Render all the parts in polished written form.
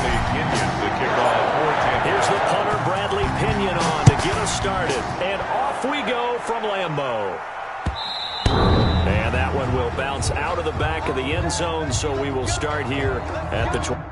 Bradley Pinion to kick off fourth and. Here's the punter, Bradley Pinion, on to get us started. And off we go from Lambeau. And that one will bounce out of the back of the end zone, so we will start here at the 20.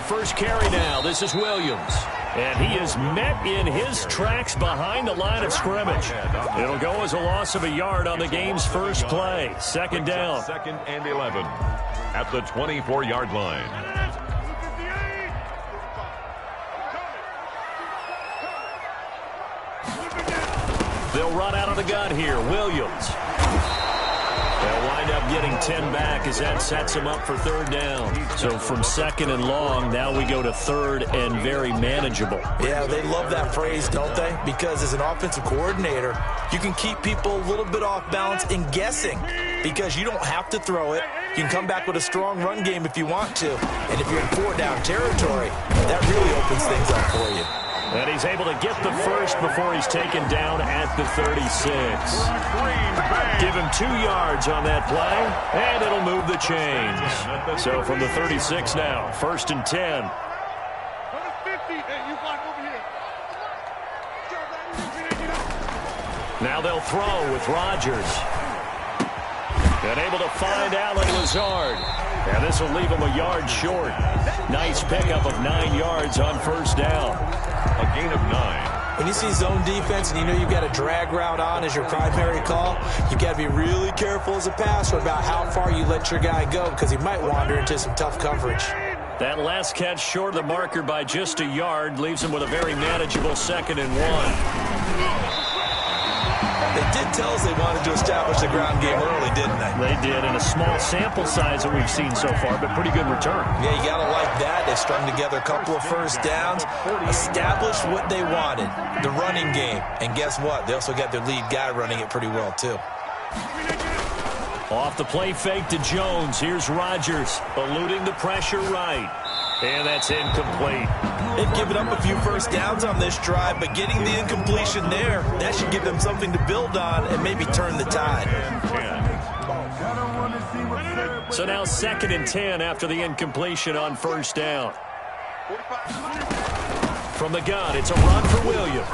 First carry now. This is Williams. And he is met in his tracks behind the line of scrimmage. It'll go as a loss of a yard on the game's first play. Second down. Second and 11 at the 24-yard line. They'll run out of the gun here. Williams. They'll wind up getting 10 back as that sets him up for third down. So from second and long, now we go to third and very manageable. Yeah, they love that phrase, don't they? Because as an offensive coordinator, you can keep people a little bit off balance and guessing because you don't have to throw it. You can come back with a strong run game if you want to. And if you're in four-down territory, that really opens things up for you. And he's able to get the first before he's taken down at the 36. Give him 2 yards on that play, and it'll move the chains. So from the 36 now, first and 10. Now they'll throw with Rodgers. And able to find Allen Lazard. And this will leave him a yard short. Nice pickup of 9 yards on first down. A gain of 9. When you see zone defense and you know you've got a drag route on as your primary call, you've got to be really careful as a passer about how far you let your guy go because he might wander into some tough coverage. That last catch short of the marker by just a yard leaves him with a very manageable second and 1. They did tell us they wanted to establish the ground game early, didn't they? They did, in a small sample size that we've seen so far, but pretty good return. Yeah, you got to like that. They strung together a couple of first downs, established what they wanted, the running game. And guess what? They also got their lead guy running it pretty well, too. Off the play fake to Jones. Here's Rodgers, eluding the pressure right. And that's incomplete. They've given up a few first downs on this drive, but getting the incompletion there, that should give them something to build on and maybe turn the tide. So now second and 10 after the incompletion on first down. From the gun, it's a run for Williams.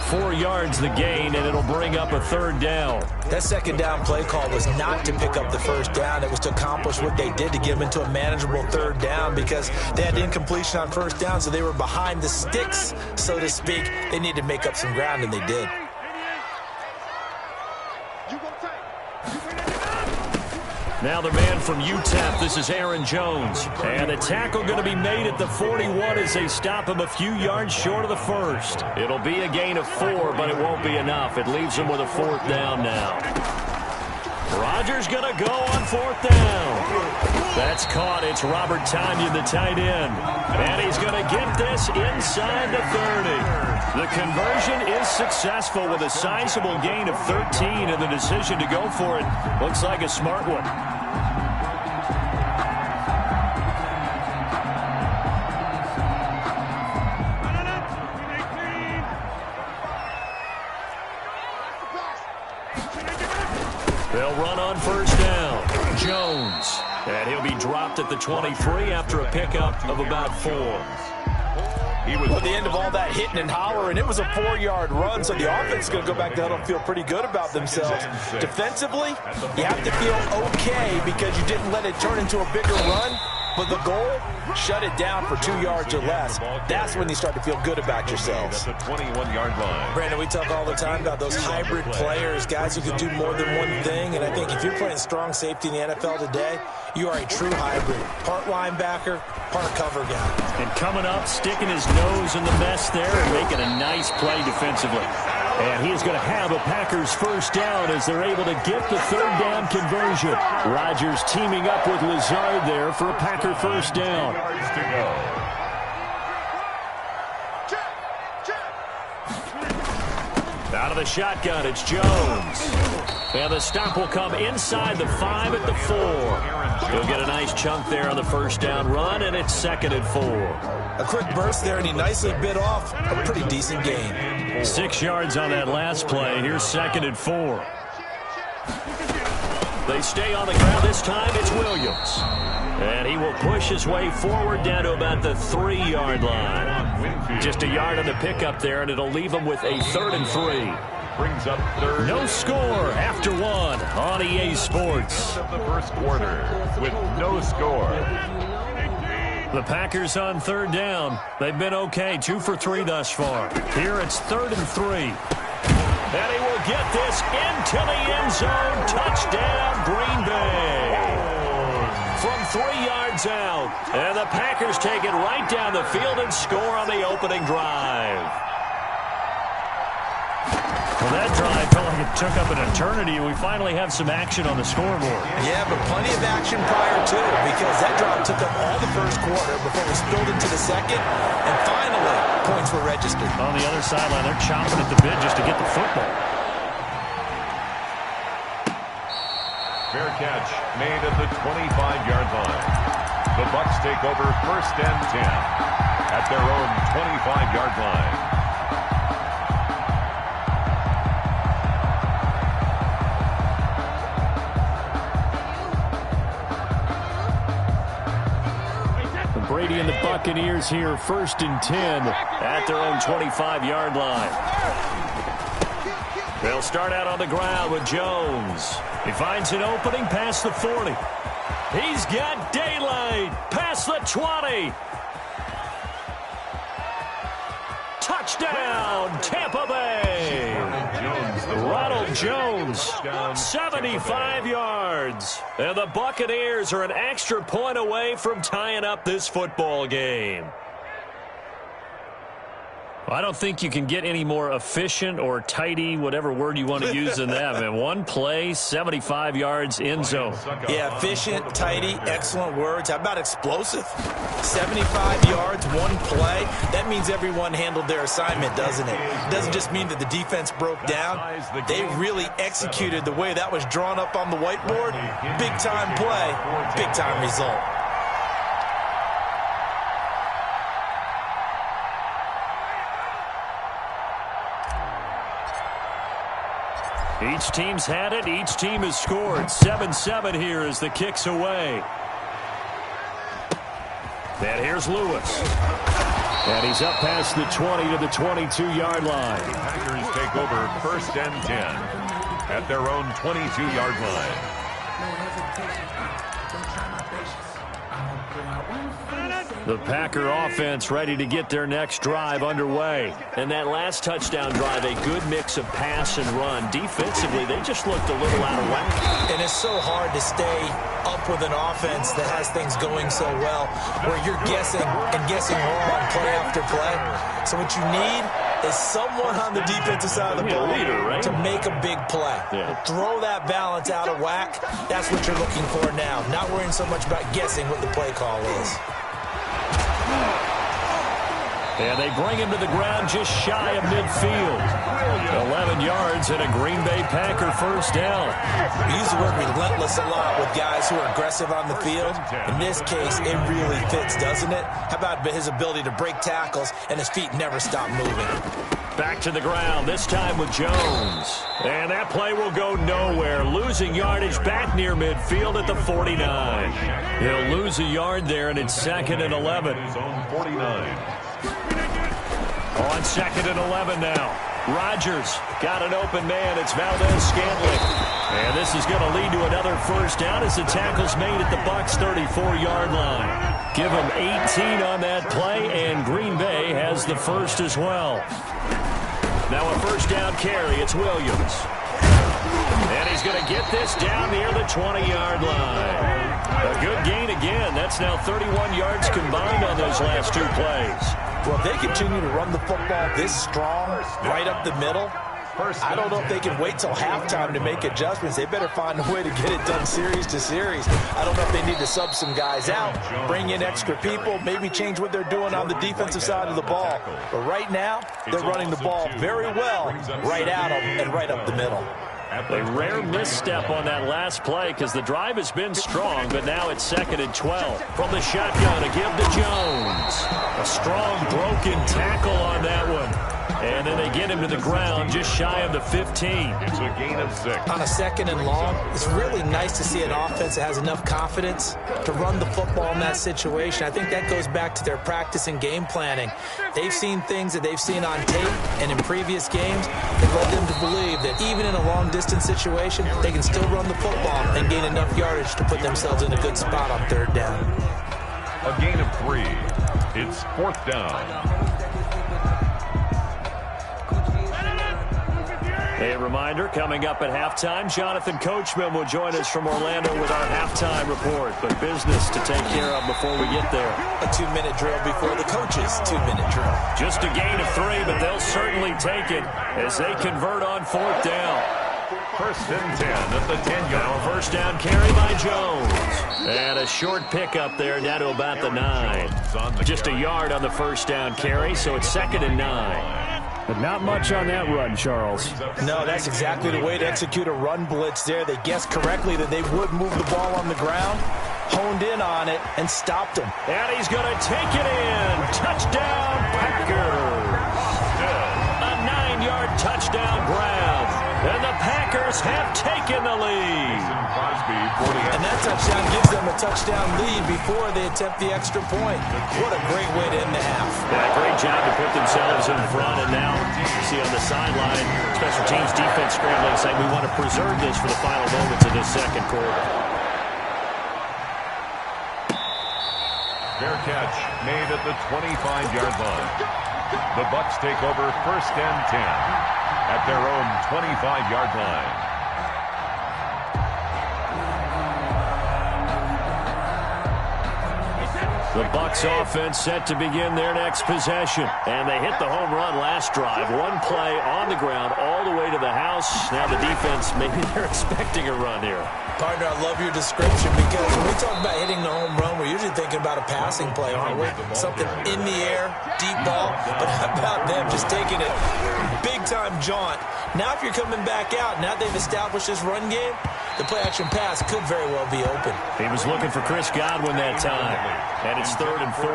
4 yards the gain, and it'll bring up a third down. That second down play call was not to pick up the first down. It was to accomplish what they did to get them into a manageable third down because they had incompletion on first down, so they were behind the sticks, so to speak. They needed to make up some ground, and they did. Now the man from UTEP, this is Aaron Jones. And a tackle going to be made at the 41 as they stop him a few yards short of the first. It'll be a gain of 4, but it won't be enough. It leaves him with a fourth down now. Rodgers going to go on 4th down. That's caught. It's Robert Tonyan, the tight end. And he's going to get this inside the 30. The conversion is successful with a sizable gain of 13, and the decision to go for it looks like a smart one. They'll run on 1st down. Jones. And he'll be dropped at the 23 after a pickup of about 4. At the end of all that hitting and hollering, it was a 4-yard run, so the offense is going to go back to huddle and feel pretty good about themselves. Defensively, you have to feel okay because you didn't let it turn into a bigger run, but the goal, shut it down for 2 yards or less. That's when you start to feel good about yourselves. At the 21-yard line. Brandon, we talk all the time about those hybrid players, guys who can do more than one thing, and I think if you're playing strong safety in the NFL today, you are a true hybrid. Part linebacker, part cover guy. And coming up, sticking his nose in the mess there and making a nice play defensively. And he is going to have a Packers 1st down as they're able to get the 3rd down conversion. Rodgers teaming up with Lazard there for a Packer 1st down. Out of the shotgun, it's Jones. And the stop will come inside the 5 at the 4. He'll get a nice chunk there on the 1st down run, and it's 2nd and 4. A quick burst there, and he nicely bit off a pretty decent gain. 6 yards on that last play. Here's 2nd and 4. They stay on the ground. This time it's Williams. And he will push his way forward down to about the 3-yard line. Just a yard on the pickup there, and it'll leave him with a 3rd and 3. Brings up 3rd. No score after 1 on EA Sports. Of the 1st quarter with no score. The Packers on 3rd down. They've been okay, 2 for 3 thus far. Here it's 3rd and 3. And he will get this into the end zone. Touchdown, Green Bay. From 3 yards out. And the Packers take it right down the field and score on the opening drive. Well, that drive felt like it took up an eternity, and we finally have some action on the scoreboard. Yeah, but plenty of action prior to, because that drive took up all the 1st quarter before we spilled into the 2nd, and finally, points were registered. On the other sideline, they're chomping at the bit just to get the football. Fair catch made at the 25-yard line. The Bucs take over 1st and 10 at their own 25-yard line. Brady and the Buccaneers here, 1st and 10 at their own 25-yard line. They'll start out on the ground with Jones. He finds an opening past the 40. He's got daylight past the 20. Touchdown, Tampa Bay. Ronald Jones, 75 yards. And the Buccaneers are an extra point away from tying up this football game. I don't think you can get any more efficient or tidy, whatever word you want to use in that, man. One play, 75 yards, end zone. Yeah, efficient, tidy, excellent words. How about explosive? 75 yards, one play. That means everyone handled their assignment, doesn't it? It doesn't just mean that the defense broke down. They really executed the way that was drawn up on the whiteboard. Big-time play, big-time result. Each team's had it. Each team has scored. 7-7 here as the kick's away. And here's Lewis. And he's up past the 20 to the 22-yard line. The Packers take over 1st and 10 at their own 22-yard line. The Packer offense ready to get their next drive underway. And that last touchdown drive, a good mix of pass and run. Defensively, they just looked a little out of whack. And it's so hard to stay up with an offense that has things going so well, where you're guessing and guessing wrong play after play. So what you need is someone on the defensive side of the ball to make a big play. Throw that balance out of whack. That's what you're looking for now. Not worrying so much about guessing what the play call is. And they bring him to the ground just shy of midfield. 11 yards and a Green Bay Packer first down. We use the word relentless a lot with guys who are aggressive on the field. In this case, it really fits, doesn't it? How about his ability to break tackles and his feet never stop moving? Back to the ground, this time with Jones. And that play will go nowhere. Losing yardage back near midfield at the 49. He'll lose a yard there, and it's 2nd and 11. On 2nd and 11 now. Rodgers got an open man. It's Valdez-Scantling. And this is going to lead to another first down as the tackle's made at the Bucs' 34-yard line. Give them 18 on that play, and Green Bay has the first as well. Now a first down carry. It's Williams. And he's going to get this down near the 20-yard line. A good gain again. That's now 31 yards combined on those last two plays. Well, if they continue to run the football this strong, right up the middle, I don't know if they can wait till halftime to make adjustments. They better find a way to get it done series to series. I don't know if they need to sub some guys out, bring in extra people, maybe change what they're doing on the defensive side of the ball. But right now, they're running the ball very well right at them and right up the middle. A rare misstep on that last play because the drive has been strong, but now it's 2nd and 12. From the shotgun, a give to Jones. A strong broken tackle on that one. And then they get him to the ground just shy of the 15. It's a gain of 6. On a 2nd and long, it's really nice to see an offense that has enough confidence to run the football in that situation. I think that goes back to their practice and game planning. They've seen things that they've seen on tape and in previous games that led them to believe that even in a long-distance situation, they can still run the football and gain enough yardage to put themselves in a good spot on 3rd down. A gain of 3. It's 4th down. A reminder, coming up at halftime, Jonathan Coachman will join us from Orlando with our halftime report. But business to take care of before we get there. A 2-minute drill before the coach's 2-minute drill. Just a gain of 3, but they'll certainly take it as they convert on 4th down. 1st and 10 at the 10-yard. Now a first down carry by Jones. And a short pickup there down to about the 9. Just a yard on the first down carry, so it's 2nd and 9. But not much on that run, Charles. No, that's exactly the way to execute a run blitz there. They guessed correctly that they would move the ball on the ground, honed in on it, and stopped him. And he's going to take it in. Touchdown, Packers. A 9-yard touchdown grab. And the Packers have taken the lead. And that touchdown gives them a touchdown lead before they attempt the extra point. What a great way to end the half. Yeah, great job to put themselves in front. And now you see on the sideline, special teams defense scrambling, saying we want to preserve this for the final moments of this 2nd quarter. Fair catch made at the 25-yard line. The Bucs take over 1st and 10 at their own 25-yard line. The Bucs offense set to begin their next possession. And they hit the home run last drive. One play on the ground all the way to the house. Now the defense, maybe they're expecting a run here. Partner, I love your description because when we talk about hitting the home run, we're usually thinking about a passing play, aren't we? Something in the air, deep ball. But how about them just taking it big-time jaunt? Now if you're coming back out, now they've established this run game, the play-action pass could very well be open. He was looking for Chris Godwin that time. And it's 3rd and 4.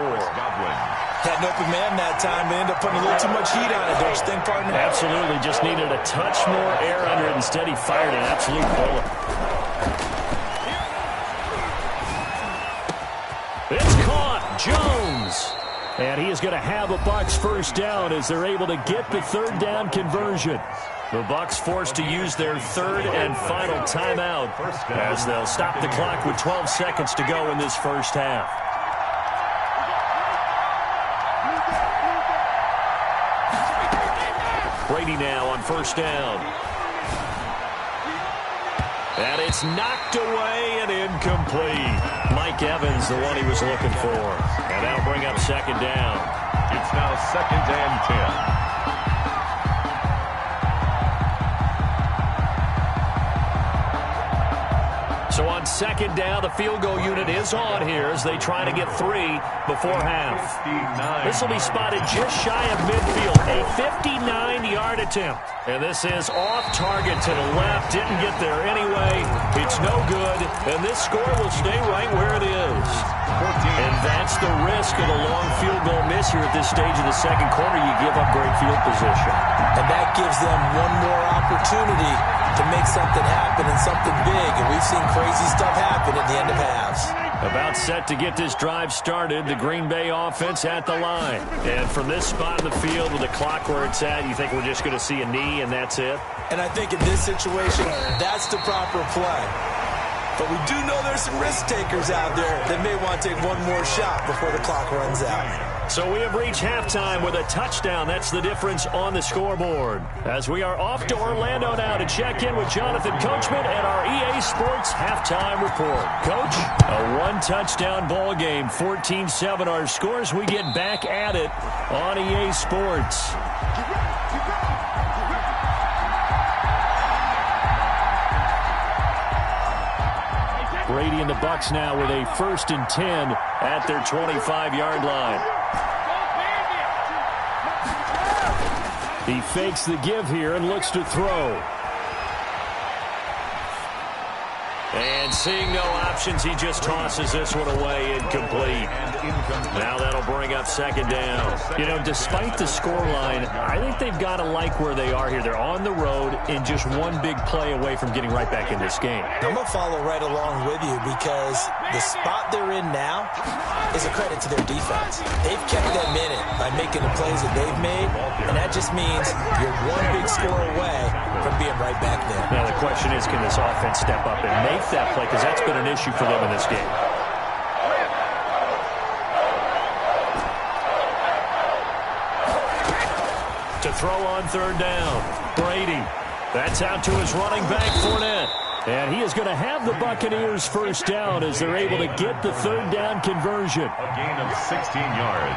Had an open man that time. They ended up putting a little too much heat on it, don't you think, partner? Absolutely. Just needed a touch more air under it. Instead, he fired an absolute bullet. It's caught. Jones. And he is going to have a Bucs first down as they're able to get the 3rd down conversion. The Bucs forced to use their 3rd and final timeout as they'll stop the clock with 12 seconds to go in this first half. Brady now on first down. And it's knocked away and incomplete. Mike Evans, the one he was looking for. And that'll bring up 2nd down. It's now 2nd and 10. So on second down, the field goal unit is on here as they try to get 3 before half. This will be spotted just shy of midfield, a 59-yard attempt. And this is off target to the left. Didn't get there anyway. It's no good. And this score will stay right where it is. And that's the risk of the long field goal miss here at this stage of the second quarter. You give up great field position. And that gives them one more opportunity to make something happen and something big. And we've seen crazy stuff happen at the end of halves. About set to get this drive started, the Green Bay offense at the line. And from this spot in the field with the clock where it's at, you think we're just going to see a knee and that's it? And I think in this situation, that's the proper play. But we do know there's some risk takers out there that may want to take one more shot before the clock runs out. So we have reached halftime with a touchdown. That's the difference on the scoreboard. As we are off to Orlando now to check in with Jonathan Coachman and our EA Sports halftime report. Coach, a one-touchdown ball game, 14-7 our scores. We get back at it on EA Sports. Brady and the Bucs now with a 1st and 10 at their 25-yard line. He fakes the give here and looks to throw. And seeing no options, he just tosses this one away, incomplete. Now that'll bring up second down. You know, despite the scoreline, I think they've got to like where they are here. They're on the road and just one big play away from getting right back in this game. I'm going to follow right along with you because the spot they're in now is a credit to their defense. They've kept them in it by making the plays that they've made, and that just means you're one big score away from being right back there. Now the question is, can this offense step up and make that play, because that's been an issue for them in this game. To throw on third down, Brady. That's out to his running back, Fournette. And he is going to have the Buccaneers first down as they're able to get the third down conversion. A gain of 16 yards.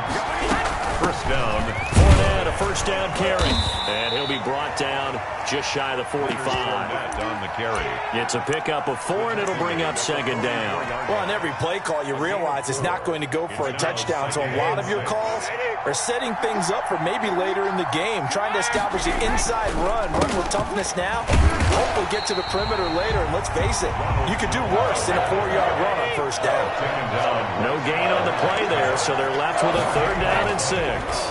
First down. Fournette, a first down carry. And he'll be brought down just shy of the 45. On the carry. It's a pickup of 4, and it'll bring up second down. Well, on every play call, you realize it's not going to go for a touchdown. So a lot of your calls are setting things up for maybe later in the game, trying to establish an inside run with toughness now, hopefully get to the perimeter later. And let's face it, you could do worse than a 4-yard run on first down. No gain on the play there, so they're left with a third down and 6.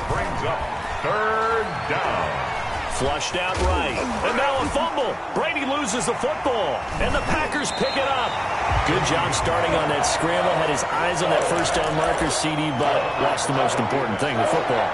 Brings up third down. Flushed out right. And now a fumble. Brady loses the football. And the Packers pick it up. Good job starting on that scramble. Had his eyes on that first down marker, CD, but lost the most important thing, the football.